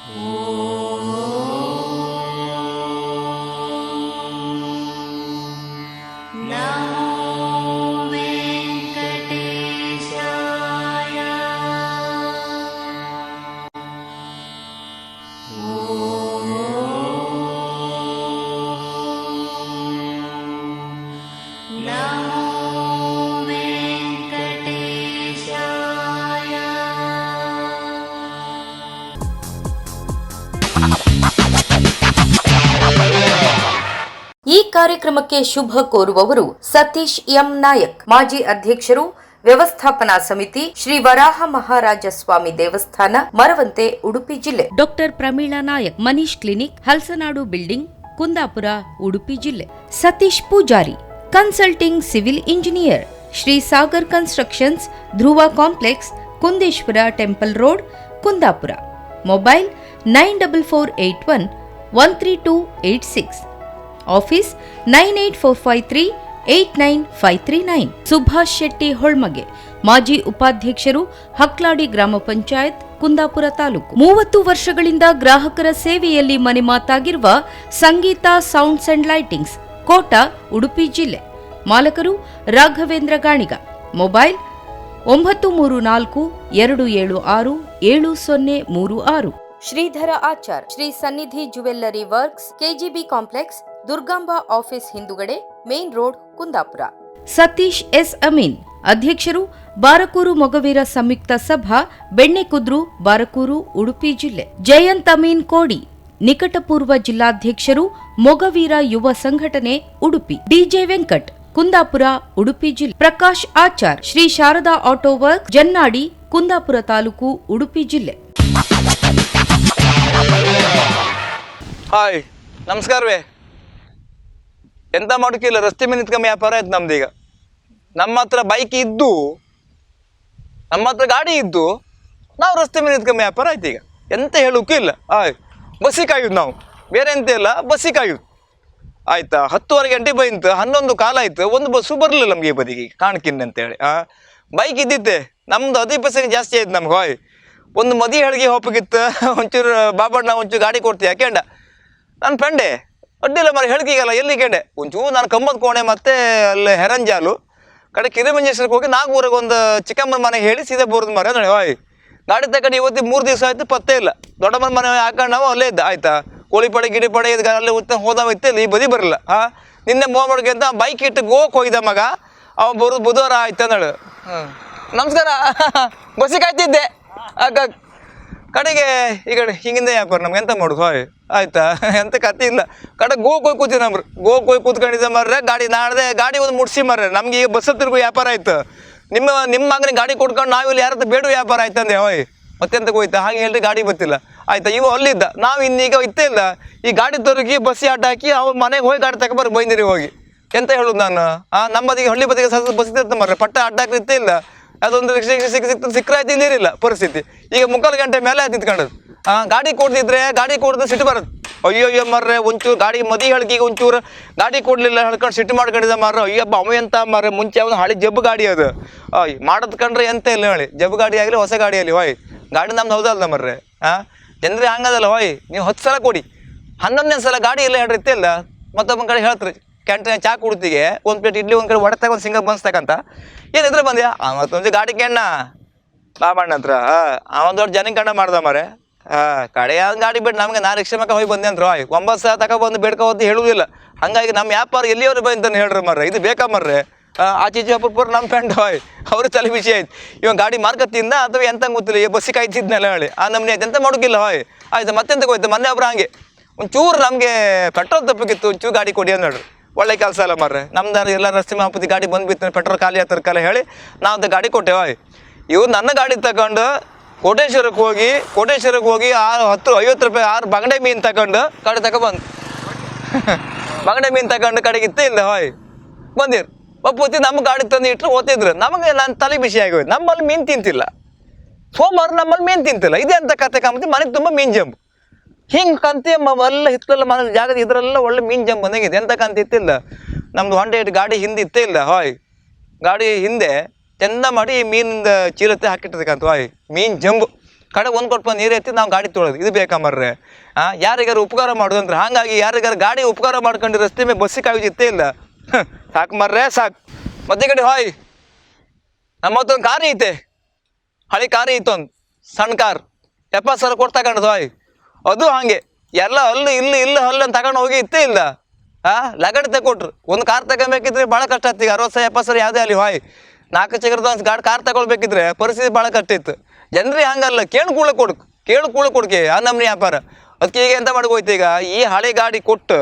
ಈ ಕಾರ್ಯಕ್ರಮಕ್ಕೆ ಶುಭ ಕೋರುವವರು ಸತೀಶ್ ಎಂ ನಾಯಕ್, ಮಾಜಿ ಅಧ್ಯಕ್ಷರು, ವ್ಯವಸ್ಥಾಪನಾ ಸಮಿತಿ, ಶ್ರೀ ವರಾಹ ಮಹಾರಾಜ ಸ್ವಾಮಿ ದೇವಸ್ಥಾನ, ಮರವಂತೆ, ಉಡುಪಿ ಜಿಲ್ಲೆ. Doctor Pramila Nayak, Manish clinic, Halsanadu building, Kundapura, Udupi ಜಿಲ್ಲೆ. Satish Poojari, consulting civil engineer, Shri Sagar constructions, Dhruva complex, Kundeshwara temple road, Kundapura. Mobile 9448113286. Office 9845389539. Subhash Shetty Holmage, ಮಾಜಿ ಉಪಾಧ್ಯಕ್ಷರು, ಹಕ್ಲಾಡಿ ಗ್ರಾಮ ಪಂಚಾಯತ್, ಕುಂದಾಪುರ ತಾಲೂಕು. 30 ವರ್ಷಗಳಿಂದ ಗ್ರಾಹಕರ ಸೇವೆಯಲ್ಲಿ ಮನೆ ಮಾತಾಗಿರುವ Sangeetha sounds and lightings, Kota, Udupi ಜಿಲ್ಲೆ. ಮಾಲಕರು Raghavendra Ganiga. Mobile 9342767036. Shridhara Achar, Shri Sannidhi jewellery works, KGB complex, Durgamba office ಹಿಂದುಗಡೆ, main road, Kundapura. Satish S Amin, ಅಧ್ಯಕ್ಷರು, ಬಾರಕೂರು ಮೊಗವೀರ ಸಂಯುಕ್ತ ಸಭಾ, ಬೆಣ್ಣೆಕುದ್ರು, ಬಾರಕೂರು, ಉಡುಪಿ ಜಿಲ್ಲೆ. ಜಯಂತ್ ಅಮೀನ್ ಕೋಡಿ, ನಿಕಟಪೂರ್ವ ಜಿಲ್ಲಾಧ್ಯಕ್ಷರು, ಮೊಗವೀರ ಯುವ ಸಂಘಟನೆ, ಉಡುಪಿ. ಡಿಜೆ ವೆಂಕಟ್, ಕುಂದಾಪುರ, ಉಡುಪಿ ಜಿಲ್ಲೆ. ಪ್ರಕಾಶ್ ಆಚಾರ್, ಶ್ರೀ ಶಾರದಾ ಆಟೋ ವರ್ಕ್, ಜನ್ನಾಡಿ, ಕುಂದಾಪುರ ತಾಲೂಕು, ಉಡುಪಿ ಜಿಲ್ಲೆ. ಹಾಯ್, ನಮಸ್ಕಾರವೇ. ಎಂತ ಮಾಡೋಕ್ಕಿಲ್ಲ, ರಸ್ತೆ ಮೇಲೆ ನಿಂತ್ಕೊಂಡ್ ವ್ಯಾಪಾರ ಆಯ್ತು ನಮ್ದೀಗ. ನಮ್ಮ ಹತ್ರ ಬೈಕ್ ಇದ್ದು, ನಮ್ಮ ಹತ್ರ ಗಾಡಿ ಇದ್ದು, ನಾವು ರಸ್ತೆ ಮೇಲೆ ನಿಂತ್ಕೊಂಡ್ ವ್ಯಾಪಾರ ಆಯ್ತು ಈಗ. ಎಂತ ಹೇಳೋಕ್ಕೂ ಇಲ್ಲ. ಬಸ್ಸಿಗೆ ಕಾಯುದು ನಾವು, ಬೇರೆ ಎಂತ ಇಲ್ಲ, ಬಸ್ಸಿಗೆ ಕಾಯುದು. ಆಯ್ತಾ, 10:30 ಗಂಟೆ ಬಂತು, 11 ಕಾಲ ಆಯ್ತು, ಒಂದು ಬಸ್ಸು ಬರಲಿಲ್ಲ ನಮಗೆ ಈ ಬದಿಗೆ ಕಾಣಕಿನ್ನ ಅಂತೇಳಿ. ಬೈಕ್ ಇದ್ದಿತ್ತೆ ನಮ್ದು 10% ಜಾಸ್ತಿ ಆಯ್ತು ನಮ್ಗೆ. ಒಂದು ಮದಿ ಹೇಳಿಗೆ ಹೋಗಬೇಕಿತ್ತು, ಒಂಚೂರು ಬಾಬಣ್ಣ ಒಂಚೂರು ಗಾಡಿ ಕೊಡ್ತೀಯ ಕೇಂಡ. ನನ್ನ ಫ್ರೆಂಡೇ ಅಡ್ಡಿಲ್ಲ ಮರ ಹೇಳಿಗೆಲ್ಲ ಎಲ್ಲಿ ಕೇಂಡೆ ಒಂಚೂರು ನಾನು ಕಂಬದ ಕೋಣೆ ಮತ್ತು ಅಲ್ಲಿ ಹೆರಂಜಾಲು ಕಡೆ ಕಿರಿಮಂಜೇಶ್ವರಕ್ಕೆ ಹೋಗಿ ನಾಗೂರಿಗೆ ಒಂದು ಚಿಕ್ಕಮ್ಮನ ಮನೆಗೆ ಹೇಳಿ ಸೀದಾ ಬೋರ್ದು ಮರ ನೋಡಿ. ಗಾಡಿ ತಗೊಂಡು ಇವತ್ತು 3 ದಿವಸ ಆಯ್ತು, ಪತ್ತೆ ಇಲ್ಲ. ದೊಡ್ಡಮ್ಮನ ಮನೆ ಹಾಕೊಂಡು ನಾವು ಅಲ್ಲೇ ಇದ್ದ. ಆಯ್ತಾ, ಕೋಳಿ ಪಡೆ ಗಿಡಿ ಪಡೆ ಇದು ಅಲ್ಲೇ ಹೋದವ ಇತ್ತು, ಈ ಬದಿ ಬರಲ್ಲ. ನಿನ್ನೆ ಮೂವಡಿಗೆ ಅಂತ ಬೈಕ್ ಇಟ್ಟು ಗೋಕ್ಕೆ ಹೋಗಿದ್ದ ಮಗ, ಅವ ಬರೋದು ಬುಧವಾರ ಆಯ್ತು ಅಂದಳು. ನಮಸ್ಕಾರ, ಬಸ್ಸಿಗೆ ಕಾಯ್ತಿದ್ದೆ. ಕಡೆಗೆ ಈ ಕಡೆ ಹಿಂಗಿಂದ ವ್ಯಾಪಾರ ನಮ್ಗೆ ಎಂತ ಮಾಡೋದು. ಆಯ್ತಾ, ಎಂತ ಕತ್ತಿ ಇಲ್ಲ. ಕಡೆ ಗೋಕ್ ಹೋಗಿ ಕೂತಿ ನಮ್ರಿ, ಗೋಕ್ ಹೋಗಿ ಕೂತ್ಕೊಂಡಿದ್ದ ಮರ್ರೆ. ಗಾಡಿ ನಾಡ್ದೆ ಗಾಡಿ ಒಂದು ಮುಡ್ಸಿ ಮರ್ರೆ. ನಮ್ಗೆ ಈಗ ಬಸ್ ತಿರುಗು ವ್ಯಾಪಾರ ಆಯ್ತು. ನಿಮ್ಮ ಮಗನಿಗೆ ಗಾಡಿ ಕೊಡ್ಕೊಂಡು ನಾವಿಲ್ಲಿ ಯಾರತ್ರ ಬೇಡ ವ್ಯಾಪಾರ ಆಯ್ತು ಅಂದೆ. ಮತ್ತೆಂತಕ್ಕೆ ಹೋಯ್ತಾ ಹಾಗೆ ಹೇಳ್ರಿ, ಗಾಡಿ ಗೊತ್ತಿಲ್ಲ. ಆಯ್ತಾ, ಇವ ಅಲ್ಲಿದ್ದ, ನಾವು ಇನ್ನೀಗ ಇತ್ತೇ ಇಲ್ಲ. ಈ ಗಾಡಿ ತೊರಗಿ ಬಸ್ಸಿ ಅಡ್ಡ ಹಾಕಿ ಅವ್ರ ಮನೆಗೆ ಹೋಗಿ ಗಾಡಿ ತಗೊಬರ್ ಬೈಂದಿರಿ ಹೋಗಿ. ಎಂತ ಹೇಳುದು ನಾನು. ನಮ್ಮ ಬದಿಗೆ ಹಳ್ಳಿ ಬದಿಗೆ ಬಸ್ ಇರ್ತ ಮರ್ರೆ, ಪಟ್ಟ ಅಡ್ಡ ಹಾಕಿ ಇತ್ತೇ ಇಲ್ಲ. ಅದೊಂದು ಸಿಕ್ಕರಾಯ್ತು ಇಲ್ಲಿರಿಲ್ಲ ಪರಿಸ್ಥಿತಿ. ಈಗ 3/4 ಗಂಟೆ ಮೇಲೆ ನಿಂತ್ಕೊಂಡದ್ದು. ಗಾಡಿ ಕೊಡ್ದಿದ್ರೆ ಗಾಡಿ ಕೊಡ್ದು ಸಿಟ್ಟು ಬರೋದು. ಅಯ್ಯೋ ಮರ್ರೆ, ಒಂಚೂರು ಗಾಡಿ ಮದಿ ಹೇಳಿಕೆ ಒಂಚೂರು ಗಾಡಿ ಕೊಡಲಿಲ್ಲ ಹೇಳ್ಕೊಂಡು ಸಿಟ್ಟು ಮಾಡ್ಕೊಂಡಿದ್ದ ಮರ್ರೆ. ಅಯ್ಯಬ್ಬ ಅವ ಎಂತ ಮರ್ರೆ, ಮುಂಚೆ ಅವನು ಹಳಿ ಜಬ್ಬು ಗಾಡಿ ಅದು. ಮಾಡೋದು ಕಂಡ್ರೆ ಎಂತ ಇಲ್ಲ ಹೇಳಿ, ಜಬ್ಬು ಗಾಡಿ ಆಗಲಿ ಹೊಸ ಗಾಡಿ ಆಗಲಿ. ಗಾಡಿ ನಮ್ದು ಹೌದಲ್ಲ ಮರ್ರೆ. ಜನರಿಗೆ ಹಂಗದಲ್ಲ. ನೀವು 10 ಸಲ ಕೊಡಿ, 11ನೇ ಸಲ ಗಾಡಿ ಇಲ್ಲ ಹೇಳ್ರಿ ಇತ್ತಿಲ್ಲ. ಮತ್ತೊಬ್ಬನ ಕಡೆ ಹೇಳ್ತೀರಿ ಕ್ಯಾಂಟೀನ್ ಚಾ ಕುಡ್ತಿಗೆ 1 ಪ್ಲೇಟ್ ಇಡ್ಲಿ, ಒಂದು ಕಡೆ ಒಡೆ ತಗೊಂಡು ಸಿಂಗಲ್ ಬನ್ಸ್ತಕ್ಕಂತ ಏನಿದ್ರೆ ಬಂದ್ಯಾ. ಮತ್ತೊಂದು ಗಾಡಿ ಕೆಣ್ಣ ಬಾಬಣ್ಣ ಹತ್ರ ಅವನ್ ದೊಡ್ಡ ಜನ ಕಂಡ ಮಾಡ್ದ ಮರೆ. ಕಡೆಯ ಗಾಡಿ ಬಿಟ್ಟು ನಮ್ಗೆ ನಾ ರಿಕ್ಷಾ ಮಕ್ಕ ಹೋಗಿ ಬಂದೆ ಅಂದ್ರು. 9 ಸಲ ತಗೊಬಂದು ಬೇಡ್ಕೋದು ಹೇಳುವುದಿಲ್ಲ. ಹಂಗಾಗಿ ನಮ್ಮ ವ್ಯಾಪಾರ ಎಲ್ಲಿಯವರು ಬಂತಾನೆ ಹೇಳ್ರಿ ಮರ್ರೆ. ಇದು ಬೇಕಾ ಮರ್ರೆ. ಆಚೀಚೆ ಅಪ್ಪುರ ನಮ್ಮ ಫ್ರೆಂಡ್ ಅವ್ರ ತಲೆ ಬಿಸಿ ಆಯ್ತು. ಇವಾಗ ಗಾಡಿ ಮಾರ್ಕತ್ತಿಂದ ಅಥವಾ ಎಂತ ಗೊತ್ತಿಲ್ಲ, ಈ ಬಸ್ಸಿಗೆ ಕಾಯ್ತಿದ್ನೆಲ್ಲ ಹೇಳಿ ನಮ್ಮನೆ ಆಯ್ತು. ಎಂತ ಮಾಡೋಕ್ಕಿಲ್ಲ. ಆಯ್ತು, ಮತ್ತೆಂತಕ್ಕೆ ಹೋಯ್ತು. ಮೊನ್ನೆ ಒಬ್ರು ಹಂಗೆ ಒಂಚೂರು ನಮಗೆ ಪೆಟ್ರೋಲ್ ತಪ್ಪಕ್ಕಿತ್ತು, ಒಂಚೂರು ಗಾಡಿ ಕೊಡಿ ಅಂದಳು. ಒಳ್ಳೆ ಕೆಲಸ ಅಲ್ಲ ಮರ್ರೆ. ನಮ್ದು ಎಲ್ಲ ರಸ್ತೆ ಮಾಪತಿ ಗಾಡಿ ಬಂದುಬಿತ್ತು, ಪೆಟ್ರೋಲ್ ಖಾಲಿ ಹತ್ತಿರಕ್ಕೆಲ್ಲ ಹೇಳಿ ನಾವು ಗಾಡಿ ಕೊಟ್ಟೆವು. ಇವ್ರು ನನ್ನ ಗಾಡಿ ತಗೊಂಡು ಕೋಟೇಶ್ವರಕ್ಕೆ ಹೋಗಿ 10-50 ರೂಪಾಯಿ 6 ಬಂಗಡೆ ಮೀನು ತಗೊಂಡು ಗಾಡಿ ತಗೊಬಂದು ಬಂಗಡೆ ಮೀನು ತಗೊಂಡು ಕಡೆಗೆ ಇತ್ತೇ ಇಲ್ಲ ಬಂದಿರು. ಒಪ್ಪತ್ತಿ ನಮ್ಮ ಗಾಡಿ ತಂದು ಇಟ್ಟರು ಓದ್ತಿದ್ರು. ನಮಗೆ ನಾನು ತಲೆ ಬಿಸಿ ಆಗೋಯ್ತು. ನಮ್ಮಲ್ಲಿ ಮೀನು ತಿಂತಿಲ್ಲ, ಸೋಮವಾರ ನಮ್ಮಲ್ಲಿ ಮೀನು ತಿಂತಿಲ್ಲ. ಇದೇ ಅಂತ ಕತೆ ಕಾಮತಿ. ಮನೆಗೆ ತುಂಬ ಮೀನು ಜಂಬು ಹಿಂಗೆ ಕಂತಿ ಎಲ್ಲ ಹಿತ್ತಲೆಲ್ಲ ಮನೆ ಜಾಗದ ಇದರೆಲ್ಲ ಒಳ್ಳೆ ಮೀನು ಜಂಬ್ ಬಂದಂಗಿದೆ. ಎಂತ ಕಂತ ಇತ್ತಿಲ್ಲ. ನಮ್ದು 108 ಗಾಡಿ ಹಿಂದೆ ಇತ್ತೇ ಇಲ್ಲ. ಗಾಡಿ ಹಿಂದೆ ಚೆಂದ ಮಾಡಿ ಮೀನಿಂದ ಚೀಲತೆ ಹಾಕಿಟ್ಟದಕ್ಕಂತ ಮೀನು ಜಂಬು ಕಡೆ ಒಂದು ಕೊಟ್ಟು ಬಂದು ನೀರು ಎತ್ತಿ ನಾವು ಗಾಡಿ ತೊಳೋದು ಇದು ಬೇಕಂಬರ್ರೆ. ಯಾರಿಗಾರು ಉಪಕಾರ ಮಾಡೋದು ಅಂದ್ರೆ ಹಾಗಾಗಿ ಯಾರಿಗಾರು ಗಾಡಿ ಉಪಕಾರ ಮಾಡ್ಕೊಂಡು ರಸ್ತೆ ಮೇಲೆ ಬಸ್ಸಿಗೆ ಕಾಯ್ದಿತ್ತೇ ಇಲ್ಲ. ಸಾಕು ಮರ್ರೆ ಸಾಕು. ಮತ್ತೆ ಕಡೆ ಹಾಯ್ ನಮ್ಮ ಹತ್ರ ಒಂದು ಕಾರ್ ಐತೆ, ಹಳೆ ಕಾರ್ ಐತೆ, ಒಂದು ಸಣ್ಣ ಕಾರ್ 70,000 ಕೊಟ್ಟು ತಗೊಂಡು ಹಾಯ್. ಅದು ಹಾಗೆ ಎಲ್ಲ ಅಲ್ಲು ಇಲ್ಲಿ ಅಂತ ತಗೊಂಡು ಹೋಗಿ ಇತ್ತೇ ಇಲ್ಲ. ಲಗಡೆ ತಗೊಟ್ರು. ಒಂದು ಕಾರ್ ತಗೊಬೇಕಿದ್ರೆ ಭಾಳ ಕಷ್ಟ ಆಗ್ತಿ. 60,000-70,000 ಯಾವುದೇ ಅಲ್ಲಿ ಹಾಯ್ 4 ಚಕ್ರದ ಒಂದು ಕಾರ್ ತಗೊಳ್ಬೇಕಿದ್ರೆ ಪರಿಸ್ಥಿತಿ ಭಾಳ ಕಷ್ಟ ಇತ್ತು. ಜನರಿಗೆ ಹಂಗಲ್ಲ, ಕೇಳು ಕೊಡ್ಕೆ ಆ ನಮ್ನಿ ವ್ಯಾಪಾರ. ಅದಕ್ಕೆ ಈಗ ಎಂತ ಮಾಡ್ಕೋಯ್ತು, ಈಗ ಈ ಹಳೆ ಗಾಡಿ ಕೊಟ್ಟು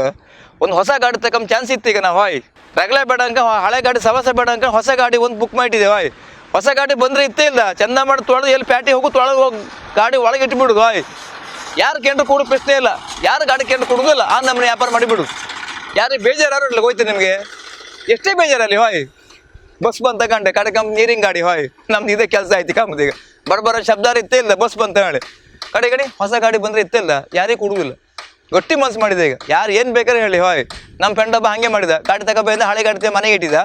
ಒಂದು ಹೊಸ ಗಾಡಿ ತಗೊಂಡು ಚಾನ್ಸ್ ಇತ್ತು. ಈಗ ನಾವು ಹಾಯ್ ರಗಳೆ ಬೇಡ ಅಂಕ ಹಳೆ ಗಾಡಿ ಸವಾಸ ಬೇಡ ಅಂಕ ಹೊಸ ಗಾಡಿ ಒಂದು ಬುಕ್ ಮಾಡಿಟ್ಟಿದೆ. ಹಾಯ್ ಹೊಸ ಗಾಡಿ ಬಂದರೆ ಇತ್ತೇ ಇಲ್ಲ, ಚಂದ ಮಾಡಿ ತೊಳೆದು ಎಲ್ಲಿ ಪ್ಯಾಟಿ ಹೋಗು ತೊಳೆದು ಹೋಗಿ ಗಾಡಿ ಒಳಗೆ ಇಟ್ಬಿಡುದು. ಹಾಯ್ ಯಾರು ಕೇಂದ್ರ ಕೊಡೋ ಪ್ರಶ್ನೆ ಇಲ್ಲ, ಯಾರು ಗಾಡಿ ಕೇಂದ್ರ ಕೊಡೋದಿಲ್ಲ, ಆ ನಮ್ಮನೆ ವ್ಯಾಪಾರ ಮಾಡಿಬಿಡುದು. ಯಾರಿಗೆ ಬೇಜಾರು ಇಲ್ಲ ಹೋಯ್ತು ನಿಮಗೆ, ಎಷ್ಟೇ ಬೇಜಾರಲ್ಲಿ ಹಾಯ್ ಬಸ್ ಬಂದು ತಗೊಂಡೆ ಕಡೆ ನೀರಿನ ಗಾಡಿ ಹಾಯ್ ನಮ್ದು ಇದೇ ಕೆಲಸ ಆಯ್ತು ಕಾಮದು. ಈಗ ಬಡ ಶಬ್ದಾರ ಇತ್ತೇ ಇಲ್ಲ, ಬಸ್ ಬಂತ ಹೇಳಿ ಕಡೆ ಹೊಸ ಗಾಡಿ ಬಂದರೆ ಇತ್ತೇ ಇಲ್ಲ, ಯಾರಿಗೆ ಕೊಡುವುದಿಲ್ಲ. ಗಟ್ಟಿ ಮನ್ಸು ಮಾಡಿದೆ. ಈಗ ಯಾರು ಏನು ಬೇಕಾದ್ರೆ ಹೇಳಿ ಹಾಯ್ ನಮ್ಮ ಫ್ರೆಂಡ್ ಒಬ್ಬ ಹಾಗೆ ಮಾಡಿದ, ಗಾಡಿ ತಗೊಬಂದ ಹಳೆ ಗಾಡಿ ಮನೆಗೆ ಇಟ್ಟಿದ್ದ,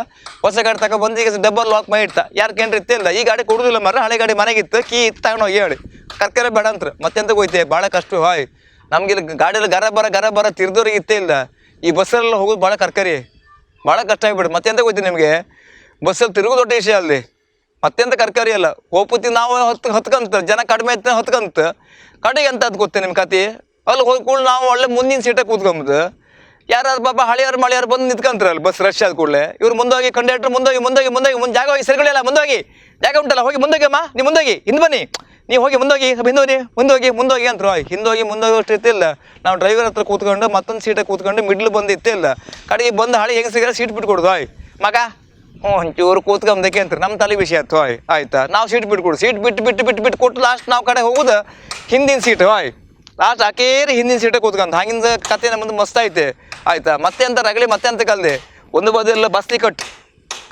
ಹೊಸ ಗಾಡಿ ತಗೊಬಂದು ಈಗ ಡಬ್ಬಲ್ ಲಾಕ್ ಮಾಡಿ ಇಡ್ತಾ. ಯಾರು ಕೇಂದ್ರ ಇತ್ತೇ ಇಲ್ಲ, ಈ ಗಾಡಿ ಕೊಡುವುದಿಲ್ಲ ಮರ, ಹಳೆ ಗಾಡಿ ಮನೆಗಿತ್ತು, ಕೀ ಇತ್ತು ತಗೊಂಡೋಗಿ ಹೇಳಿ ಕರ್ಕರೆ ಬೇಡ ಅಂತ ಮತ್ತೆಂತ ಹೋಯ್ತೆ. ಭಾಳ ಕಷ್ಟ ಹಾಯ್ ನಮ್ಗೆ ಇಲ್ಲಿ ಗಾಡಿಯಲ್ಲಿ ಗರ ಬರ ತಿರ್ದೋರಿಗೆ ಇತ್ತೇ ಇಲ್ಲ. ಈ ಬಸ್ಸಲ್ಲೆಲ್ಲ ಹೋಗೋದು ಭಾಳ ಕರ್ಕರಿ, ಭಾಳ ಕಷ್ಟ ಆಗಿಬಿಡು. ಮತ್ತೆಂತ ಹೋಯ್ತು ನಿಮಗೆ, ಬಸ್ಸಲ್ಲಿ ತಿರುಗೋದು ದೊಡ್ಡ ವಿಷಯ ಅಲ್ಲಿ, ಮತ್ತೆಂತ ಕರ್ಕರಿ ಅಲ್ಲ. ಹೋಗ್ಪತಿ ನಾವು ಹೊತ್ಕಂತ ಜನ ಕಡಿಮೆ ಐತೆ ಹೊತ್ಕಂತ ಕಡೆಗೆ ಎಂತ ಅದು ಗೊತ್ತೇ ನಿಮ್ಮ ಕತೆ. ಅಲ್ಲಿ ಹೋಗಿ ಕೂಡ ನಾವು ಒಳ್ಳೆ ಮುಂದಿನ ಸೀಟಾಗಿ ಕೂತ್ಕೊಂಬುದು. ಯಾರಾದ್ರು ಬಾಬಾ ಹಳೆಯವ್ರು ಮಳೆಯವ್ರು ಬಂದು ನಿಂತ್ಕೊಂತಾರಲ್ಲ ಬಸ್ ರಶ್ ಆದ ಕೂಡಲೇ, ಇವ್ರು ಮುಂದೋಗಿ ಕಂಡಕ್ಟ್ರ್ ಮುಂದೆ ಜಾಗ ಹೋಗಿ ಸರಿಗಳಿಲ್ಲ, ಮುಂದೋಗಿ ಜಾಗ ಉಂಟಲ್ಲ ಹೋಗಿ ಮುಂದೋಗಿಯಮ್ಮ, ನೀವು ಮುಂದೋಗಿ ಹಿಂದೆ ಬನ್ನಿ, ನೀವು ಹೋಗಿ ಮುಂದೋಗಿ ಮುಂದೋಗಿ ಅಂತರು. ಹಿಂದೋಗಿ ಮುಂದೋಗಿ ಇತ್ತಿಲ್ಲ. ನಾವು ಡ್ರೈವರ್ ಹತ್ರ ಕೂತ್ಕೊಂಡು ಮತ್ತೊಂದು ಸೀಟಾಗಿ ಕೂತ್ಕೊಂಡು ಮಿಡ್ಲ್ ಬಂದು ಇತ್ತೇ ಇಲ್ಲ. ಕಡೆಗೆ ಬಂದು ಹಳೆ ಹೆಂಗೆ ಸಿಗಲ್ಲ ಸೀಟ್ ಬಿಟ್ಕೊಡುದು. ಹಾಯ್ ಮಗ ಒಂಚೂರು ಕೂತ್ಕೊಂಬದಕ್ಕೆ ಅಂತಾರೆ, ನಮ್ಮ ತಲೆ ವಿಷಯ ಆಯ್ತು. ಹಾಯ್ ಆಯ್ತಾ ನಾವು ಸೀಟ್ ಬಿಟ್ಕೊಡು, ಸೀಟ್ ಬಿಟ್ಟು ಕೊಟ್ಟು ಲಾಸ್ಟ್ ನಾವು ಕಡೆ ಹೋಗುದು ಹಿಂದಿನ ಸೀಟ್. ಹಾಯ್ ಲಾಸ್ಟ್ ಆಕೇರಿ ಹಿಂದಿನ ಸೀಟಾಗಿ ಕೂತ್ಕೊಂತ ಹಂಗಿಂದ ಕತೆ ನಮ್ಮದು ಮಸ್ತ್ ಐತೆ. ಆಯ್ತಾ ಮತ್ತೆ ಅಂತ ರಗಳಿ ಮತ್ತೆ ಅಂತ ಕಲ್ದೆ ಒಂದು ಬದಿಯೆಲ್ಲ ಬಸ್ಲಿ ಕಟ್ಟು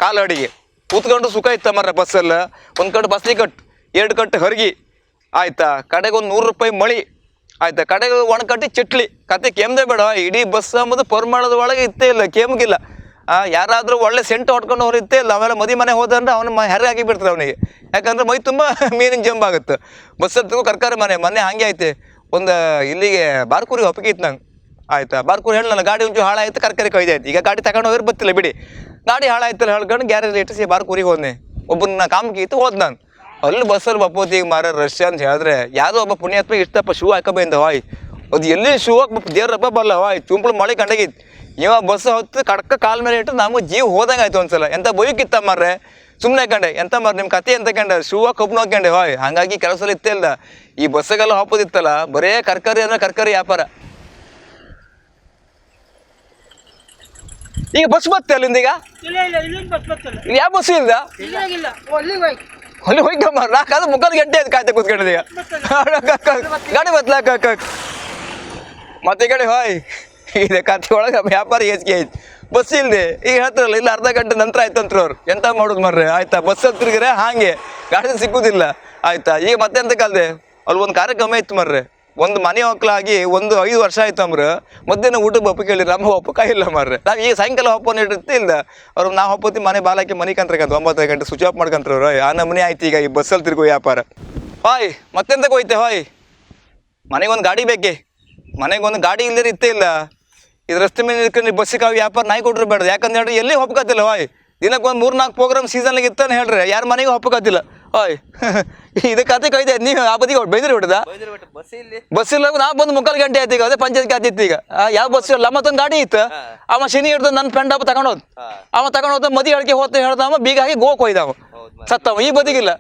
ಕಾಲು ಅಡಿಗೆ ಕೂತ್ಕೊಂಡು ಸುಖ ಇತ್ತ ಮರ ಬಸ್ಸೆಲ್ಲ. ಒಂದು ಕಟ್ಟು ಬಸ್ಲಿ ಕಟ್ಟು, 2 ಕಟ್ಟು ಹರ್ಗಿ ಆಯ್ತಾ, ಕಡೆಗೆ ಒಂದು 100 ರೂಪಾಯಿ ಮಳಿ ಆಯ್ತಾ, ಕಡೆಗೆ ಒಣಕಟ್ಟಿ ಚಟ್ಲಿ ಕತೆ ಕೆಮ್ದೆ ಬೇಡ. ಇಡೀ ಬಸ್ ಅಂಬುದು ಪರ್ಮಾಣದ ಒಳಗೆ ಇತ್ತೇ ಇಲ್ಲ, ಕೆಮ್ಗಿಲ್ಲ. ಯಾರಾದರೂ ಒಳ್ಳೆ ಸೆಂಟ್ ಹೊಟ್ಕೊಂಡು ಅವ್ರು ಇತ್ತೇ ಇಲ್ಲ. ಆಮೇಲೆ ಮನೆ ಹೋದಂದ್ರೆ ಅವನು ಹೆರಿಗೆ ಹಾಕಿ ಬಿಡ್ತಾರೆ ಅವನಿಗೆ, ಯಾಕಂದ್ರೆ ಮೈ ತುಂಬ ಮೀನಿನ ಜಂಬ್ ಆಗುತ್ತೆ. ಬಸ್ಸಲ್ಲಿ ಕರ್ಕಾರಿ ಮೊನ್ನೆ ಹಾಗೆ ಐತೆ. ಒಂದು ಇಲ್ಲಿಗೆ ಬಾರ್ಕೂರಿಗೆ ಒಪ್ಪಿಗೆ ಇತ್ತು ನಂಗೆ ಆಯ್ತಾ. ಬಾರ್ಕೂರು ಹೇಳಲ್ಲ ಗಾಡಿ ಒಂಚೂರು ಹಾಳಾಯ್ತು ಕರ್ಕರಿ ಕೈದಾಯ್ತು. ಈಗ ಗಾಡಿ ತಗೊಂಡು ಹೋಗಿ ಬರ್ತಿಲ್ಲ ಬಿಡಿ, ಗಾಡಿ ಹಾಳಾಯ್ತಲ್ಲ ಹೇಳ್ಕೊಂಡು ಗ್ಯಾರೇಜ್ ಇಟ್ಟಿಸಿ ಬಾರ್ಕೂರಿಗೆ ಹೋದ್ನೆ. ಒಬ್ಬನ ಕಾಮಕ್ಕೆ ಇತ್ತು ಹೋದ್ ನಾನು ಅಲ್ಲಿ ಬಸ್ಸಲ್ಲಿ ಬಪ್ಪೋತಿಗೆ ಮಾರ ರಶ್ ಅಂತ ಹೇಳಿದ್ರೆ ಯಾವುದೋ ಒಬ್ಬ ಪುಣ್ಯಾತ್ಮ ಇಷ್ಟಪ್ಪ ಶೂ ಹಾಕಬೇಂದ ಹಾಯ್ ಅದು ಎಲ್ಲಿ ಶೂ ಹಾಕಿ ದೇವ್ರಪ್ಪ ಬರಲ್ಲ ಹಾಯ್ ಚುಂಪಳು ಮಳೆ ಕಂಡಾಗಿತ್ತು. ಇವ ಬಸ್ ಹೊತ್ತು ಕಡ್ಕ ಕಾಲ ಮೇಲೆ ಇಟ್ಟು ನಮಗೆ ಜೀವ ಹೋದಂಗೆ ಆಯ್ತು ಒಂದ್ಸಲ. ಎಂಥ ಬೈಕಿತ್ತ ಮಾರ್ರೆ ಸುಮ್ಮನೆ ಕಂಡೆ ಎಂತ ಮಾರ್ರೆ ನಿಮ್ಮ ಕತೆ ಎಂತ ಕಂಡೆ ಶೂ ಕಬ್ಬು ಹಾಕ್ಯಂಡೆ ಹಾಯ್. ಹಾಗಾಗಿ ಕೆಲಸ ಇತ್ತೇ ಇಲ್ಲ. ಈ ಬಸ್ಸಿಗೆಲ್ಲ ಹಾಕೋದಿತ್ತಲ್ಲ ಬರೇ ಕರ್ಕರಿ ಅಂದ್ರೆ ಕರ್ಕರಿ ವ್ಯಾಪಾರ. ಈಗ ಬಸ್ ಬತ್ತೆ ಅಲ್ಲಿಂದ ಈಗ ಇಲ್ಲಿ ಯಾವ ಬಸ್ಸು ಇಲ್ಲ ಅಲ್ಲಿ ಹೋಯ್ಕಮ್ಮ ನಾಲ್ಕಾದ್ರೆ ಮುಖದ ಗಂಟೆ ಅದು ಕಾಯ್ತಾ ಕೂತ್ಕೊಂಡಿದೆ ಈಗ ಗಾಡಿ ಬತ್ಲಾಕ ಮತ್ತೆ ಈ ಕಡೆ ಹಾಯ್ ಇದೆ ಕತೆ ಒಳಗೆ ವ್ಯಾಪಾರ ಹೆಚ್ಚಿಗೆ ಆಯ್ತು. ಬಸ್ ಇಲ್ಲದೆ ಈಗ ಹೇಳ್ತಾರಲ್ಲ ಇಲ್ಲ ಅರ್ಧ ಗಂಟೆ ನಂತರ ಆಯ್ತು ಅಂತಾರೆ ಅವ್ರು. ಎಂತ ಮಾಡೋದು ಮರ್ರೆ ಆಯ್ತಾ ಬಸ್ ಹತ್ತಿರಗಿರೆ ಹಾಗೆ ಗಾಡಿ ಸಿಕ್ಕುದಿಲ್ಲ ಆಯ್ತಾ. ಈಗ ಮತ್ತೆ ಎಂತ ಕಲ್ದೆ ಅಲ್ಲಿ ಒಂದು ಕಾರ್ಯಕ್ರಮ ಇತ್ತು ಮರ್ರೆ, ಒಂದು ಮನೆ ಮಕ್ಕಳಾಗಿ ಒಂದು 5 ವರ್ಷ ಆಯ್ತು ಅಂಬ್ರೆ ಮಧ್ಯಾಹ್ನ ಊಟಕ್ಕೆ ಒಪ್ಪ ಕೇಳಿ ನಮ್ಮ ಒಪ್ಪಕ ಇಲ್ಲ ಮಾರ್ರೆ. ನಾವು ಈಗ ಸಾಯಂಕಾಲ ಹೊಪ್ಪನ್ನು ಇಡುತ್ತೆ ಇಲ್ಲ ಅವ್ರು ನಾವು ಹೊಪ್ಪತ್ತಿ ಮನೆ ಬಾಲಕ್ಕೆ ಮನೆ ಕಂತ್ರಿಕಂತ 9 ಗಂಟೆ ಸ್ವಿಚ್ ಆಫ್ ಮಾಡ್ಕೊಂತಾರೆ. ಆ ನಮ್ಮನೆ ಆಯ್ತು ಈಗ ಈ ಬಸ್ಸಲ್ಲಿ ತಿರ್ಗೋ ವ್ಯಾಪಾರ. ಹಾಯ್ ಮತ್ತೆಂತಕ್ಕೆ ಹೋಯ್ತೆ ಹಾಯ್ ಮನೆಗೊಂದು ಗಾಡಿ ಬೇಕೆ, ಮನೆಗೊಂದು ಗಾಡಿ ಇಲ್ಲದೇ ಇತ್ತೇ ಇಲ್ಲ. ಇದು ರಸ್ತೆ ಮೇಲೆ ಇಟ್ಕೊಂಡು ಬಸ್ಸಿಗೆ ವ್ಯಾಪಾರ ನಾಯಿ ಕೊಟ್ಟರು ಬೇಡ. ಯಾಕಂದ್ರೆ ಹೇಳ್ರಿ ಎಲ್ಲಿ ಹೊಪ್ಪಕತ್ತಿಲ್ಲ ಹಾಯ್ ದಿನಕ್ಕೆ ಒಂದು 3-4 ಪ್ರೋಗ್ರಾಮ್ ಸೀಸನ್ಗೆ ಇತ್ತಾನೆ ಹೇಳ್ರಿ ಯಾರ ಮನೆಗೂ ಹೊಪ್ಪಕತ್ತಿಲ್ಲ ಹಾಯ್. ಇದು ಕತೆ ಕೈದೆ ನೀವು ಆ ಬದಿಗೆ ಬೈದ್ರೆ ಬಿಟ್ಟದ ಬಸ್ ಇಲ್ಲ. ನಾ ಬಂದು 3/4 ಗಂಟೆ ಆಯ್ತು ಈಗ ಅದೇ ಪಂಚಾಯತ್ ಆಯ್ತು ಈಗ ಯಾವ ಬಸ್ ಇಲ್ಲ. ಮತ್ತೊಂದು ಗಾಡಿ ಇತ್ತು ಅವ ಶನಿ ಹಿಡ್ದು ನನ್ನ ಫ್ರೆಂಡ್ ಹಬ್ಬ ತಗೊಂಡೋದ್ ಅವ ತಗೊಂಡೋದ ಮದಿ ಹೇಳಿಕೆ ಹೋತ ಹೇಳ್ದವ ಬೀಗ ಹಾಕಿ ಗೋಕ್ ಹೋಯ್ದವ ಸತ್ತವ. ಈ ಬದಿಗಿಲ್ಲ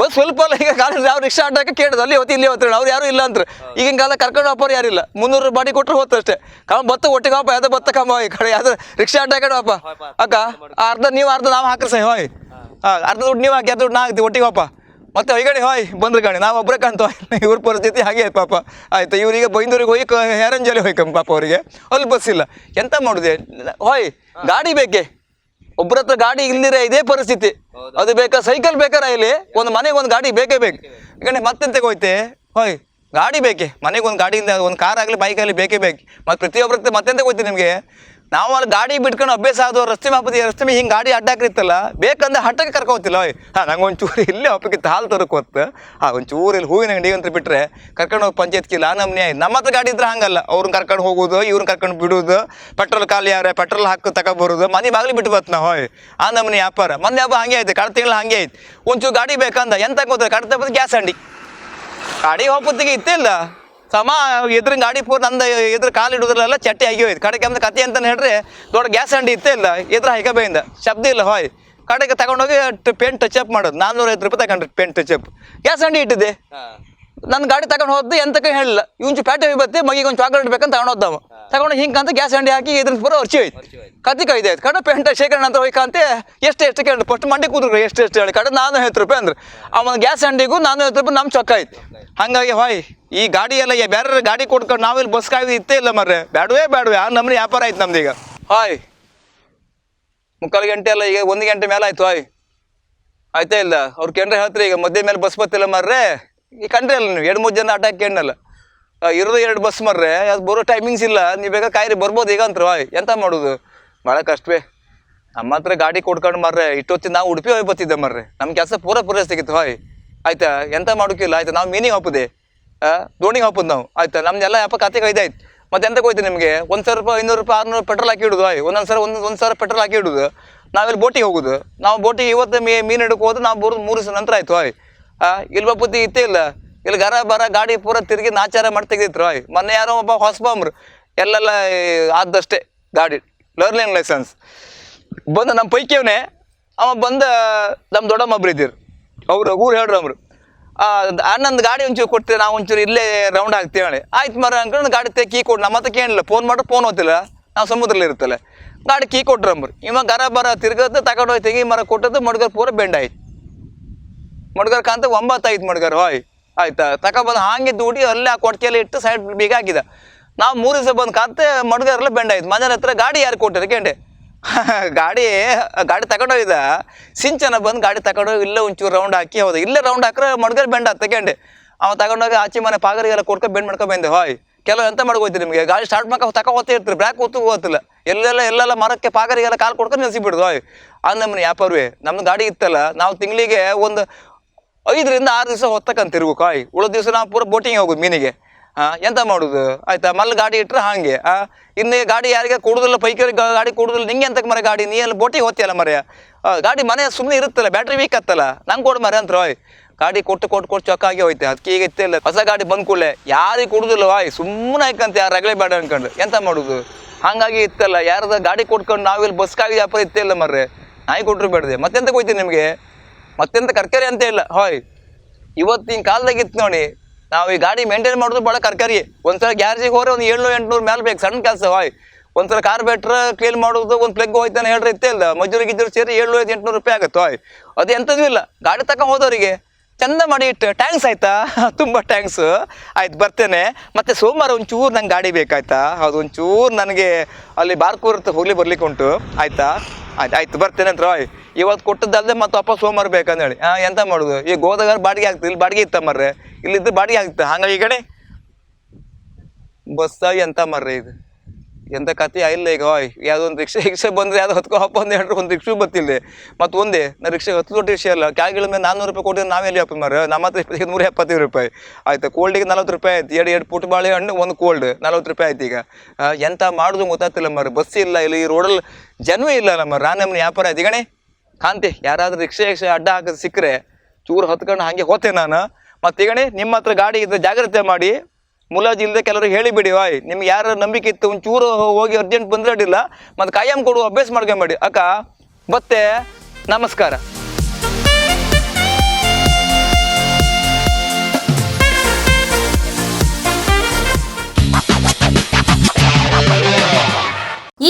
ಬಸ್ ಸ್ವಲ್ಪ ಅಲ್ಲ. ಈಗ ಕಾಲೇಜ್ ಯಾವ ರಿಕ್ಷಾ ಆಟಕ್ಕೆ ಕೇಳಿದ್ರು ಅಲ್ಲಿ ಹೊತ್ತು ಇಲ್ಲಿ ಹೋಗ್ತಾರೆ ಅವ್ರು ಯಾರು ಇಲ್ಲ ಅಂತ. ಈಗಿನ ಕಾಲ ಕರ್ಕೊಂಡು ಹೋಗೋರು ಯಾರಿಲ್ಲ. 300 ಬಾಡಿ ಕೊಟ್ಟರು ಹೋಗ್ತು ಅಷ್ಟೇ. ಕಮ್ಮ ಬತ್ತ ಒಟ್ಟಿಗೆ ಹಪ್ಪ ಯಾವ್ದು ಬತ್ತ ಕಮ್ಮ ಈ ಕಡೆ ಯಾವ್ದು ರಿಕ್ಷಾ ಆಟ ಕಡೆ ಹಪ್ಪ ಅಕ್ಕ ಅರ್ಧ ನೀವು ಅರ್ಧ ನಾವು ಹಾಕ್ರಿ ಸೈ ಹೋಯ್ ಅರ್ಧ ದುಡ್ಡು ನೀವು ಹಾಕಿ ಅರ್ಧ ದುಡ್ಡು ನಾ ಹಾಕ್ತೀವಿ ಒಟ್ಟಿಗೆ ಹಪ್ಪ ಮತ್ತೆ ಹೊಯ್ಗಡೆ ಹೋಯ್ ಬಂದ್ರೆ ಗಾಡಿ ನಾವು ಒಬ್ಬರೇ ಕಾಣ್ತವ. ಇವ್ರ ಪರಿಸ್ಥಿತಿ ಹಾಗೆ ಆಯ್ತು ಪಾಪ ಆಯ್ತು. ಇವರಿಗೆ ಬೈಂದೂರಿಗೆ ಹೋಗಿ ಹೇರಂಜಲಿ ಹೋಯ್ಕಮ್ಮ ಪಾಪ ಅವರಿಗೆ ಅಲ್ಲಿ ಬಸ್ ಇಲ್ಲ. ಎಂತ ಮಾಡುದೆ ಹೋಯ್ ಗಾಡಿ ಬೇಕೆ ಒಬ್ಬರ ಹತ್ರ ಗಾಡಿ ಇಲ್ದಿರ ಇದೇ ಪರಿಸ್ಥಿತಿ. ಅದು ಬೇಕಾ ಸೈಕಲ್ ಬೇಕಾರ ಇಲ್ಲಿ ಒಂದು ಮನೆಗೆ ಒಂದು ಗಾಡಿ ಬೇಕೇ ಬೇಕು. ಈಗ ಮತ್ತೆಂತ ಹೋಯ್ತೆ ಹೋಯ್ ಗಾಡಿ ಬೇಕೆ ಮನೆಗೆ ಒಂದು ಗಾಡಿ ಇಲ್ಲ ಒಂದು ಕಾರ್ ಆಗಲಿ ಬೈಕ್ ಆಗಲಿ ಬೇಕೇ ಬೇಕು. ಮತ್ತು ಪ್ರತಿಯೊಬ್ಬರ ಮತ್ತೆಂತ ಹೋಯ್ತು ನಿಮಗೆ ನಾವು ಅಲ್ಲಿ ಗಾಡಿ ಬಿಟ್ಕೊಂಡು ಅಭ್ಯಾಸ ಆದವು ರಸ್ತೆ ಮೇ ಹಿಂಗೆ ಗಾಡಿ ಅಡ್ಡಾಕಿರ್ತಲ್ಲ ಬೇಕಂದ್ರೆ ಹಟ್ಟಕ್ಕೆ ಕರ್ಕೋತಿಲ್ಲ ನಂಗೆ ಒಂಚೂರು ಇಲ್ಲೇ ಒಪ್ಪಕ್ಕಿತ್ತು ಹಾಲು ತರಕೋತ್ತು ಒಂಚೂರು ಇಲ್ಲಿ ಹೂವಿನ ಅಂಗಡಿ ಅಂತ ಬಿಟ್ಟರೆ ಕರ್ಕೊಂಡು ಹೋಗಿ ಪಂಚಾಯತ್ಕಿಲ್ಲ ನಮ್ಮನೆ ಆಯ್ತು. ನಮ್ಮ ಹತ್ರ ಗಾಡಿ ಇದ್ರೆ ಹಂಗಲ್ಲ, ಅವ್ರನ್ನ ಕರ್ಕೊಂಡು ಹೋಗೋದು ಇವ್ರನ್ನ ಕರ್ಕೊಂಡು ಬಿಡೋದು, ಪೆಟ್ರೋಲ್ ಖಾಲಿ ಯಾರೇ ಪೆಟ್ರೋಲ್ ಹಾಕಿ ತಗೊಬರೋದು, ಮನೆ ಬಾಗಿಲು ಬಿಟ್ಟು ಬತ್ತು ನಾವು ಆ ನಮ್ಮನೆ ವ್ಯಾಪಾರ. ಮೊನ್ನೆ ಹಬ್ಬ ಹಂಗೆ ಆಯ್ತು, ಕಳೆದ ತಿಂಗಳು ಹಂಗೆ ಆಯ್ತು. ಒಂಚೂರು ಗಾಡಿ ಬೇಕಂದ ಎಂತ ಗೊತ್ತಾರೆ ಕಡ್ತ ಬಂದು ಗ್ಯಾಸ್ ಅಂಡಿ ಗಾಡಿ ಹೋಗ್ತಿಗೆ ಇತ್ತಿಲ್ಲ ಸಮ ಎದ್ರ ಗಾಡಿ ಪೂರ್ ನಂದು ಎದ್ರ ಕಾಲು ಇಡೋದ್ರಲ್ಲ ಚಟ್ಟಿ ಆಗಿ ಹೋಯ್ತು. ಕಡೆಗೆ ಅಂದ್ರೆ ಕತೆ ಅಂತ ಹೇಳ್ರಿ ದೊಡ್ಡ ಗ್ಯಾಸ್ ಅಂಡಿ ಇತ್ತೇ ಇಲ್ಲ, ಎದ್ರ ಹೈಕಬೇಯಿಂದ ಶಬ್ದ ಇಲ್ಲ ಹೋಯ್. ಕಡೆಗೆ ತಗೊಂಡೋಗಿ ಪೇಂಟ್ ಟಚಪ್ ಮಾಡೋದು 450 ರೂಪಾಯಿ ತಗೊಂಡ್ರಿ ಪೇಂಟ್ ಟಚಪ್. ಗ್ಯಾಸ್ ಅಂಡಿ ಇಟ್ಟಿದ್ದೆ ನನ್ನ ಗಾಡಿ ತಗೊಂಡು ಹೋದ್ದು ಎಂತಕ್ಕೆ ಹೇಳಿಲ್ಲ. ಇವಂಚು ಪೇಟೆ ಬತ್ತೆ ಮಗಿಗೆ ಒಂದು ಚಾಕ್ಲೇಟ್ ಬೇಕಂತ ತಗೊಂಡೋದ್ದವ ತಗೊಂಡು ಹಿಂಗಂತ ಗ್ಯಾಸ್ ಅಂಡಿ ಹಾಕಿ ಇದ್ರ ಬರೋ ಅರ್ಚಿ ಹೋಯ್ತು. ಕತ್ತಿ ಕೈದಾಯ್ತು ಕಡೆ ಪೇಂಟ್ ಶೇಖರಣೆ ಅಂತ ಹೋಯ್ಕಂತೆ ಎಷ್ಟು ಕೇಳಿ ಫಸ್ಟ್ ಮಂಡಿ ಕೂದ್ರು ಎಷ್ಟು ಹೇಳಿ ಕಡೆ 450 ರೂಪಾಯಿ ಅಂದ್ರೆ ಅವನ ಗ್ಯಾಸ್ ಅಂಡಿಗೂ 450 ರೂಪಾಯಿ ನಮ್ಮ ಚೊಕ್ಕ ಆಯ್ತು. ಹಾಗಾಗಿ ಹೋಯ್ ಈ ಗಾಡಿ ಎಲ್ಲ ಬೇರೆ ಗಾಡಿ ಕೊಟ್ಕೊಂಡು ನಾವಿಲ್ಲಿ ಬಸ್ ಕಾಯ್ದು ಇತ್ತೇ ಇಲ್ಲ ಮರ್ರೆ ಬೇಡವೇ ಆ ನಮ್ಮನೆ ವ್ಯಾಪಾರ ಆಯ್ತು ನಮ್ದು ಈಗ. ಹಾಯ್ 3 ಗಂಟೆ ಅಲ್ಲ ಈಗ 1 ಗಂಟೆ ಮೇಲೆ ಆಯ್ತು. ಹಾಯ್ ಆಯ್ತಾ ಇಲ್ಲ ಅವ್ರು ಕೆಂಡ್ರೆ ಹೇಳ್ತಾರೆ ಈಗ ಮಧ್ಯೆ ಮೇಲೆ ಬಸ್ ಬತ್ತಿಲ್ಲ ಮರ್ರೆ ಈ ಕಂಡ್ರಿ ಅಲ್ಲ ನೀವು 2-3 ಜನ ಅಡ್ಡಾಕಿ ಕೇಳಲ್ಲ ಇರೋದು 2 ಬಸ್ ಮರ್ರೆ ಅದು ಬರೋ ಟೈಮಿಂಗ್ಸ್ ಇಲ್ಲ. ನೀವು ಬೇಗ ಕಾಯ್ರಿ ಬರ್ಬೋದು ಈಗ ಅಂತ ಹಾಯ್ ಎಂತ ಮಾಡೋದು ಭಾಳ ಕಷ್ಟವೇ. ನಮ್ಮ ಹತ್ರ ಗಾಡಿ ಕೊಡ್ಕೊಂಡು ಮರ್ರೆ ಇಷ್ಟೊತ್ತಿನ ನಾವು ಉಡುಪಿ ಹೋಗಿ ಬರ್ತಿದ್ದೆ ಮರ್ರೆ ನಮ್ಮ ಕೆಲಸ ಪೂರ ಸಿಗಿತ್ತು ಹಾಯ್ ಆಯ್ತಾ ಎಂತ ಮಾಡೋಕ್ಕಿಲ್ಲ ಆಯ್ತಾ. ನಾವು ಮೀನಿಗೆ ಹಾಪುದೆ ದೋಣಿಗೆ ಹಾಪುದು ನಾವು ಆಯ್ತಾ. ನಮ್ದೆಲ್ಲ ಯಾಪ ಕತೆಗೆ ಐದಾಯ್ತು. ಮತ್ತೆ ಎಂತ ಹೋಯ್ತು ನಿಮಗೆ 1,000 ರೂಪಾಯಿ 500 ರೂಪಾಯಿ 600 ಪೆಟ್ರೋಲ್ ಹಾಕಿ ಇಡೋದು ಹಾಯ್ ಒಂದೊಂದು ಸಾವಿರ ಪೆಟ್ರೋಲ್ ಹಾಕಿ ಇಡೋದು. ನಾವಿಲ್ಲಿ ಬೋಟಿಗೆ ಹೋಗೋದು. ನಾವು ಬೋಟಿಗೆ ಇವತ್ತು ಮೀನು ಹಿಡಕ್ಕೆ ಹೋದ್ರೆ ನಾವು ಬರೋದು 3 ದಿವಸ ನಂತರ ಆಯ್ತು ಹಾಯ್. ಇಲ್ಲಿ ಬಪ್ಪತ್ತಿ ಇತ್ತೇ ಇಲ್ಲ ಇಲ್ಲಿ ಗರ ಬರ ಗಾಡಿ ಪೂರ ತಿರುಗಿ ನಾಚಾರ ಮಾಡಿ ತೆಗೆದಿತ್ತು ಹಾಯ್. ಮೊನ್ನೆ ಯಾರೋ ಒಬ್ಬ ಹೊಸಬಂಬ್ರು ಎಲ್ಲೆಲ್ಲ ಆದಷ್ಟೇ ಗಾಡಿ ಲರ್ನಿಂಗ್ ಲೈಸೆನ್ಸ್ ಬಂದು ನಮ್ಮ ಪೈಕಿಯವನೇ ಅವ ಬಂದ ನಮ್ಮ ದೊಡ್ಡಮ್ಮಬ್ರು ಇದ್ದೀರು ಅವ್ರು ಊರು ಹೇಳ್ರಮ್ರು ಅಣ್ಣಂದು ಗಾಡಿ ಒಂಚೂರು ಕೊಡ್ತೀವಿ ನಾವು ಒಂಚೂರು ಇಲ್ಲೇ ರೌಂಡ್ ಹಾಕ್ತೀವಿ ಹೇಳಿ ಆಯ್ತು ಮರ ಅನ್ಕೊಂಡು ಗಾಡಿ ಕೀ ಕೊಟ್ಟು ನಮ್ಮ ಹತ್ರ ಕೇಳಿಲ್ಲ ಫೋನ್ ಮಾಡ್ರೆ ಫೋನ್ ಹೋಗ್ತಿಲ್ಲ ನಾವು ಸಮುದ್ರಲ್ಲಿ ಇರುತ್ತಲ್ಲ ಗಾಡಿ ಕೀ ಕೊಟ್ರಂಬ್ರು ಇವಾಗ ಗರ ಬರ ತಿರ್ಗದ್ದು ತಗೊಂಡು ಹೋಗಿ ತೆಗಿ ಮರ ಕೊಟ್ಟದ್ದು ಮಡ್ಗರ್ ಪೂರ ಬೆಂಡ್ ಆಯ್ತು. ಮಡ್ಗರ್ ಕಾಂತ 9 ಆಯ್ತು ಮಡ್ಗರ್ ಹಾಯ್ ಆಯ್ತಾ. ತಗೊಬಂದು ಹಾಗೆ ದೂಡಿ ಅಲ್ಲೇ ಆ ಕೊಡ್ಕೆಯಲ್ಲಿ ಇಟ್ಟು ಸೈಡ್ ಬೀಗ ಹಾಕಿದ. ನಾವು 3 ದಿವಸ ಬಂದು ಕಾಂತೆ ಮಡ್ಗರೆಲ್ಲ ಬೆಂಡ್ ಆಯ್ತು. ಮನೆ ಹತ್ರ ಗಾಡಿ ಯಾರು ಕೊಟ್ಟಿರಿ ಕೇಂಡೆ ಗಾಡಿ ತಗೊಂಡೋಗಿದ್ದ ಸಿಂಚನ ಬಂದು ಗಾಡಿ ತಗೊಂಡೋಗಿ ಇಲ್ಲೇ ಒಂಚೂರು ರೌಂಡ್ ಹಾಕಿ ಹೌದು ಇಲ್ಲೇ ರೌಂಡ್ ಹಾಕ್ರೆ ಮಡ್ಗರ್ ಬೆಂಡ್ ಆತ ತಗೊಂಡೆ ಅವ ತಗೊಂಡೋಗಿ ಆಚೆ ಮನೆ ಪಾಗರಿಗೆಲ್ಲ ಕೊಡ್ಕೊಂಡು ಬೆಂಡ್ ಮಾಡ್ಕೊಂಡು ಬಂದೆ ಹಾಯ್. ಕೆಲವು ಎಂತ ಮಾಡ್ಕೋಯ್ತು ನಿಮಗೆ ಗಾಡಿ ಸ್ಟಾರ್ಟ್ ಮಾಡ್ಕೊ ಹೋಗ್ತಾ ಇರ್ತೀರಿ ಬ್ರ್ಯಾಕ್ ಗೊತ್ತಿಲ್ಲ ಎಲ್ಲೆಲ್ಲ ಮರಕ್ಕೆ ಪಾಗರಿಗೆಲ್ಲ ಕಾಲು ಕೊಡ್ಕೊಂಡು ನಿಲ್ಸಿಬಿಡ್ದು ಹಾಯ್. ಅದು ನಮ್ಮನೆ ವ್ಯಾಪಾರವೇ ನಮ್ದು ಗಾಡಿ ಇತ್ತಲ್ಲ ನಾವು ತಿಂಗಳಿಗೆ ಒಂದು 5 ರಿಂದ 6 ದಿವಸ ಹೊತ್ತಕ್ಕಂತ ತಿರುಗು ಕಾಯ್ ಉಳಿದ ದಿವಸ ನಾವು ಪೂರ ಬೋಟಿಂಗ್ ಹೋಗೋದು ಮೀನಿಗೆ ಎಂತ ಮಾಡೋದು ಆಯ್ತಾ. ಮಲ್ಲಿ ಗಾಡಿ ಇಟ್ಟರೆ ಹಾಗೆ ಇನ್ನು ಗಾಡಿ ಯಾರಿಗೆ ಕೊಡುದಿಲ್ಲ ಪೈಕರಿಗೆ ಗಾಡಿ ಕೊಡುದಿಲ್ಲ ನಿಂಗೆ ಎಂತಕ್ಕೆ ಮರ ಗಾಡಿ ನೀ ಎಲ್ಲ ಬೋಟಿಗೆ ಹೋಗ್ತಿಯಲ್ಲ ಮರ ಗಾಡಿ ಮನೆ ಸುಮ್ಮನೆ ಇರುತ್ತಲ್ಲ ಬ್ಯಾಟ್ರಿ ವೀಕ್ ಆತ್ತಲ್ಲ ನಂಗೆ ಕೊಡು ಮರ ಅಂತ ಹಾಯ್. ಗಾಡಿ ಕೊಟ್ಟು ಚೊಕ್ಕಾಗಿ ಹೋಯ್ತೆ ಅದಕ್ಕೆ ಈಗ ಇತ್ತಿಲ್ಲ ಹೊಸ ಗಾಡಿ ಬಂದ್ ಕೂಡಲೇ ಯಾರಿಗೆ ಕೊಡುದಿಲ್ಲ ಹಾಯ್ ಸುಮ್ಮನೆ ಆಯ್ಕಂತ ಯಾರು ರಗಳೆ ಬೇಡ ಅನ್ಕೊಂಡು ಎಂತ ಮಾಡೋದು ಹಾಗಾಗಿ ಇತ್ತಲ್ಲ ಯಾರದ ಗಾಡಿ ಕೊಟ್ಕೊಂಡು ನಾವಿಲ್ಲಿ ಬಸ್ಕಾಗಿ ವ್ಯಾಪಾರ ಇತ್ತಿಲ್ಲ ಮರ್ರೆ ನಾಯಿ ಕೊಟ್ಟರು ಬೇಡದೆ ಮತ್ತೆಂತ ಹೋಯ್ತೀನಿ ನಿಮಗೆ ಮತ್ತೆಂತ ಕರ್ಕರಿ ಅಂತ ಇಲ್ಲ ಹಾಯ್. ಇವತ್ತಿನ ಕಾಲದಾಗಿತ್ತು ನೋಡಿ ನಾವು ಈ ಗಾಡಿ ಮೇಂಟೈನ್ ಮಾಡೋದು ಭಾಳ ಕರ್ಕರಿ. ಒಂದ್ಸಲ ಗ್ಯಾರೇಜಿಗೆ ಹೋದ್ರೆ ಒಂದು 700-800 ಮೇಲೆ ಬೇಕು ಸಣ್ಣ ಕೆಲಸ ಹಾಯ್. ಒಂದ್ಸಲ ಕಾರ್ಬೇಟ್ರ್ ಕ್ಲೀನ್ ಮಾಡೋದು ಒಂದು ಪ್ಲಗ್ ಹೋಯ್ತಾನೆ ಹೇಳ್ರಿ ಇತ್ತೇ ಇಲ್ಲ ಮಜೂರಿಗೆ ಸೇರಿ 700-800 ರೂಪಾಯಿ ಆಗುತ್ತೆ ಹಾಯ್. ಅದು ಎಂಥದ್ದು ಇಲ್ಲ ಗಾಡಿ ತಗೊಂಡು ಹೋದವರಿಗೆ ಚಂದ ಮಾಡಿ ಇಟ್ಟು ಟ್ಯಾಂಕ್ಸ್ ಆಯ್ತಾ ತುಂಬ ಟ್ಯಾಂಕ್ಸ್ ಆಯ್ತು ಬರ್ತೇನೆ. ಮತ್ತು ಸೋಮವಾರ ಒಂಚೂರು ನಂಗೆ ಗಾಡಿ ಬೇಕಾಯ್ತಾ ಹೌದು ಒಂಚೂರು ನನಗೆ ಅಲ್ಲಿ ಬಾರ್ಕೂರ್ ಹೋಗ್ಲಿ ಬರ್ಲಿಕ್ಕೆ ಉಂಟು ಆಯ್ತಾ ಆಯ್ತು ಬರ್ತೇನೆ ಅಂತ ರಾಯ್. ಇವತ್ತು ಕೊಟ್ಟದ್ದಲ್ಲದೆ ಮತ್ತೆ ವಾಪಸ್ ಸೋಮವಾರ ಬೇಕಂದೇಳಿ ಎಂತ ಮಾಡೋದು ಈಗ ಗೋದಾಗ ಬಾಡಿಗೆ ಆಗ್ತದೆ ಇಲ್ಲಿ ಬಾಡಿಗೆ ಇತ್ತ ಮರ್ರೆ ಇಲ್ಲಿದ್ದು ಬಾಡಿಗೆ ಆಗ್ತದೆ ಹಾಗಾಗಿ ಈ ಕಡೆ ಬಸ್ಸಾಗಿ ಎಂತ ಮರ್ರೆ ಇದು ಎಂತ ಕತೆ ಇಲ್ಲ ಈಗ ಹಾಯ್. ಯಾವುದೋ ಒಂದು ರಿಕ್ಷಾ ಬಂದರೆ ಯಾವುದೋ ಹೊತ್ಕೊ ಹಪ್ಪ ಒಂದು ಹೇಳ್ರೆ ಒಂದು ರಿಕ್ಷಾ ಬತ್ತಿಲ್ಲ ಮತ್ತು ಒಂದೇ ನಾನು ರಿಕ್ಷಾ 10 ದೊಡ್ಡ ರಿಕ್ಷಾ ಅಲ್ಲ ಕ್ಯಾಗಿಳ ಮೇಲೆ 400 ರೂಪಾಯಿ ಕೊಟ್ಟಿದ್ರೆ ನಾವೆಲ್ಲಿ ಹಪ್ಪ ಮರ ನಮ್ಮ ಹತ್ರ 170 ರೂಪಾಯಿ ಆಯ್ತು. ಕೋಲ್ಡಿಗೆ 40 ರೂಪಾಯಿ ಆಯ್ತು. ಎರಡು ಪುಟ್ ಬಾಳೆಹಣ್ಣು ಒಂದು ಕೋಲ್ಡ್ 40 ರೂಪಾಯಿ ಆಯ್ತು. ಈಗ ಎಂತ ಮಾಡೋದು ಗೊತ್ತಾಗ್ತಿಲ್ಲ ಮರ ಬಸ್ ಇಲ್ಲ ಇಲ್ಲಿ ಈ ರೋಡಲ್ಲಿ ಜನವೇ ಇಲ್ಲ ಮರ ನಮ್ಮನೆ ವ್ಯಾಪಾರ ಆಯ್ತು. ಈಗಣೆ ಕಾಂತಿ ಯಾರಾದ್ರೂ ರಿಕ್ಷಾ ಅಡ್ಡ ಹಾಕೋದು ಸಿಕ್ಕರೆ ಚೂರು ಹೊತ್ಕೊಂಡು ಹಾಗೆ ಹೋತೆ ನಾನು. ಮತ್ತು ಈಗಣೆ ನಿಮ್ಮ ಹತ್ರ ಗಾಡಿ ಇದ್ದರೆ ಜಾಗ್ರತೆ ಮಾಡಿ ಮುಲಾಜಿ ಇಲ್ಲದೆ ಕೆಲವರು ಹೇಳಿಬಿಡಿ ವಾಯ್ ನಿಮ್ಗೆ ಯಾರು ನಂಬಿಕೆ ಇತ್ತು ಒಂಚೂರು ಹೋಗಿ ಅರ್ಜೆಂಟ್ ಬಂದರೆ ಅಡ್ಡಿಲ್ಲ ಮತ್ತು ಕಾಯಂ ಕೊಡು ಅಭ್ಯಾಸ ಮಾಡ್ಕೊಂಬೇಡಿ ಅಕ್ಕ ಬತ್ತೆ ನಮಸ್ಕಾರ.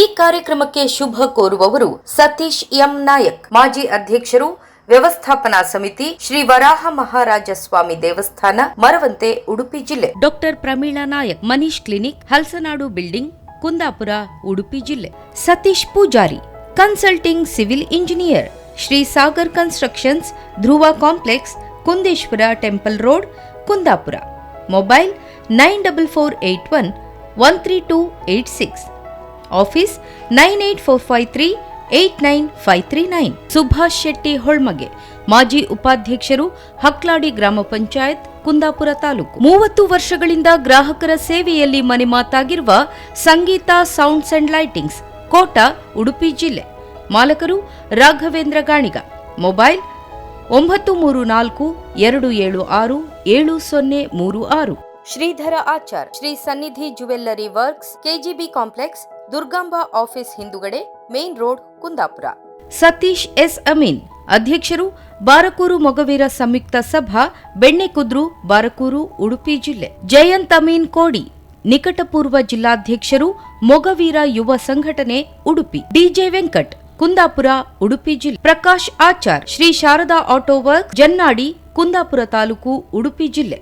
ಈ ಕಾರ್ಯಕ್ರಮಕ್ಕೆ ಶುಭ ಕೋರುವವರು ಸತೀಶ್ ಎಂ ನಾಯಕ್ ಮಾಜಿ ಅಧ್ಯಕ್ಷರು ವ್ಯವಸ್ಥಾಪನಾ ಸಮಿತಿ ಶ್ರೀ ವರಾಹ ಮಹಾರಾಜ ಸ್ವಾಮಿ ದೇವಸ್ಥಾನ ಮರವಂತೆ ಉಡುಪಿ ಜಿಲ್ಲೆ. Doctor Pramila Nayak Manish clinic Halsanadu building Kundapura Udupi ಜಿಲ್ಲೆ. Satish Poojari consulting civil engineer Shri Sagar constructions Dhruva complex Kundeshwara temple road Kundapura. Mobile 9448113286. Office 9845389539. Subhash Shetty Holmage, ಮಾಜಿ ಉಪಾಧ್ಯಕ್ಷರು, ಹಕ್ಲಾಡಿ ಗ್ರಾಮ ಪಂಚಾಯತ್, ಕುಂದಾಪುರ ತಾಲೂಕು. 30 ವರ್ಷಗಳಿಂದ ಗ್ರಾಹಕರ ಸೇವೆಯಲ್ಲಿ ಮನೆ ಮಾತಾಗಿರುವ Sangeetha sounds and lightings, Kota, Udupi ಜಿಲ್ಲೆ. ಮಾಲಕರು Raghavendra Ganiga. Mobile 9342767036. Shridhara Achar, Shri Sannidhi jewellery works, KGB complex, Durgamba office ಹಿಂದುಗಡೆ, main road, Kundapura. Satish S Amin, ಅಧ್ಯಕ್ಷರು, ಬಾರಕೂರು ಮೊಗವೀರ ಸಂಯುಕ್ತ ಸಭಾ, ಬೆಣ್ಣೆಕುದ್ರು, ಬಾರಕೂರು, ಉಡುಪಿ ಜಿಲ್ಲೆ. ಜಯಂತ್ ಅಮೀನ್ ಕೋಡಿ, ನಿಕಟಪೂರ್ವ ಜಿಲ್ಲಾಧ್ಯಕ್ಷರು, ಮೊಗವೀರ ಯುವ ಸಂಘಟನೆ, ಉಡುಪಿ. ಡಿಜೆ ವೆಂಕಟ್, ಕುಂದಾಪುರ, ಉಡುಪಿ ಜಿಲ್ಲೆ. ಪ್ರಕಾಶ್ ಆಚಾರ್, ಶ್ರೀ ಶಾರದಾ ಆಟೋ ವರ್ಕ್, ಜನ್ನಾಡಿ, ಕುಂದಾಪುರ ತಾಲೂಕು, ಉಡುಪಿ ಜಿಲ್ಲೆ.